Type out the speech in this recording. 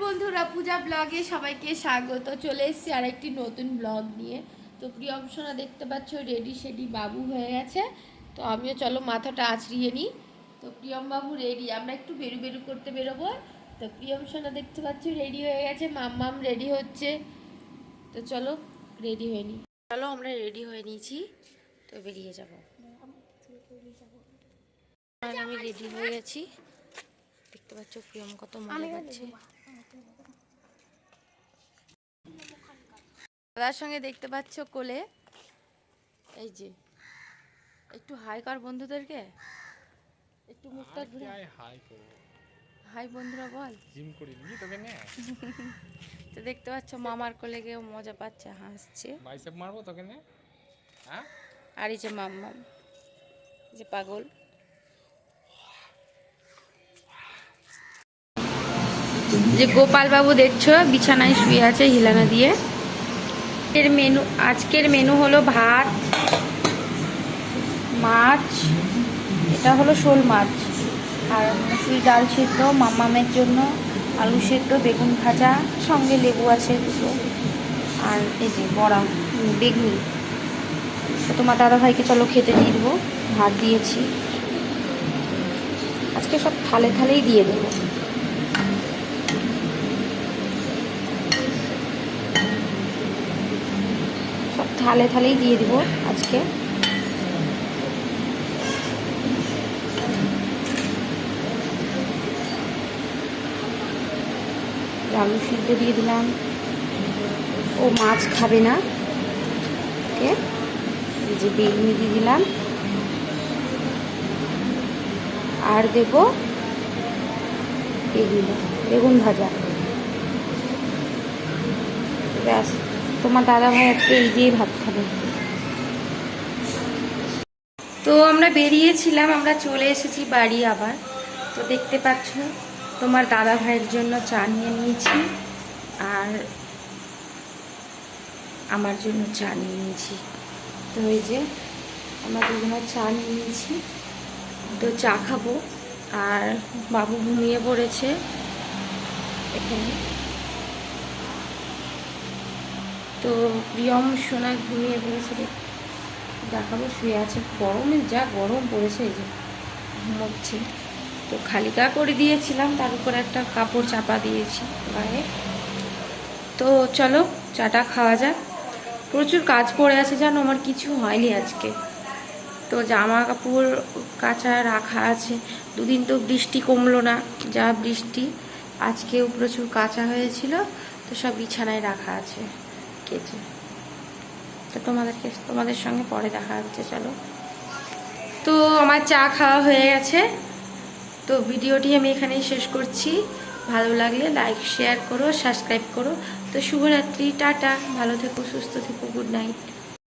বন্ধুরা পূজা ব্লগে সবাইকে স্বাগত। চলে এসেছি আরেকটি নতুন ব্লগ নিয়ে। তো প্রিয়ম সোনা দেখতে পাচ্ছ রেডি সেডি বাবু হয়ে গেছে। তো আমিও চলো মাথাটা আঁচড়িয়ে নিই। তো প্রিয়ম বাবু রেডি, আমরা একটু বেরু বেরু করতে বেরোবো। তো প্রিয়ম সোনা দেখতে পাচ্ছ রেডি হয়ে গেছে, মাম্মাম রেডি হচ্ছে। তো চলো রেডি হয়ে নিই। চলো আমরা রেডি হয়ে নিয়েছি, তো বেরিয়ে যাবো। আর আমি রেডি হয়ে গেছি, দেখতে পাচ্ছ প্রিয়ম কত মজা পাচ্ছে। দাদার সঙ্গে দেখতে পাচ্ছ কোলে, এই যে একটু হাই কর বন্ধুদেরকে, একটু মুখটা ঘুরে হাই বন্ধুরা বল। জিম করি নি তোকে নে। তো দেখতে পাচ্ছ মামার কোলে গিয়ে মজা পাচ্ছে, হাসছে। বাইসেপ মারবো তোকে নে। হ্যাঁ, আর এই যে মাম্মাম যে পাগল। যে গোপাল বাবু দেখছো বিছানায় শুয়ে আছে হিলানা দিয়ে। আজকের মেনু হলো ভাত, মাছ, এটা হলো শোল মাছ, আর মুসুরি ডাল সিদ্ধ, মাম্মামের জন্য আলু সিদ্ধ, বেগুন ভাজা, সঙ্গে লেবু আছে দুটো, আর এই যে বড়া বেগুনি। তো তোমার দাদাভাইকে চলো খেতে দিয়ে দেবো, ভাত দিয়েছি আজকে, সব থালে থালেই দিয়ে দেবো। সব থালে থালেই দিয়ে দিব আজকে। আলু সিদ্ধ দিয়ে দিলাম, ও মাছ খাবে না, ওকে। এই যে বেগুনি দিয়ে দিলাম, আর দেব এগুলো বেগুন ভাজা। ব্যাস, তোমার দাদাভাই আজকে এই দিয়েই ভাত খাবে। তো আমরা বেরিয়েছিলাম, আমরা চলে এসেছি বাড়ি আবার। তো দেখতে পাচ্ছ তোমার দাদা ভাইয়ের জন্য চা নিয়ে নিয়েছি, আর আমার জন্য চা নিয়ে নিয়েছি। তো এই যে আমরা দুজনের চা নিয়ে নিয়েছি, তো চা খাবো। আর বাবু ঘুমিয়ে পড়েছে এখানে। তো প্রিয়ম সোনা ঘুমিয়ে পড়েছে, দেখাবো, শুয়ে আছে। গরমে যা গরম পড়েছে, এই যে ঘুমোচ্ছে। তো খালি গা করে দিয়েছিলাম, তার উপর একটা কাপড় চাপা দিয়েছি গায়ে। তো চলো চাটা খাওয়া যাক। প্রচুর কাজ পড়ে আছে জানো, আমার কিছু হয়নি আজকে। তো জামা কাপড় কাচা রাখা আছে, দুদিন তো বৃষ্টি কমলো না, যা বৃষ্টি, আজকেও প্রচুর কাচা হয়েছিল। তো সব বিছানায় রাখা আছে কেচে। তো তোমাদের সঙ্গে পরে দেখা হচ্ছে, চলো। তো আমার চা খাওয়া হয়ে গেছে, তো ভিডিওটি আমি এখানেই শেষ করছি। ভালো লাগলে লাইক শেয়ার করো, সাবস্ক্রাইব করো। তো শুভরাত্রি, টাটা, ভালো থেকো, সুস্থ থেকো, গুড নাইট।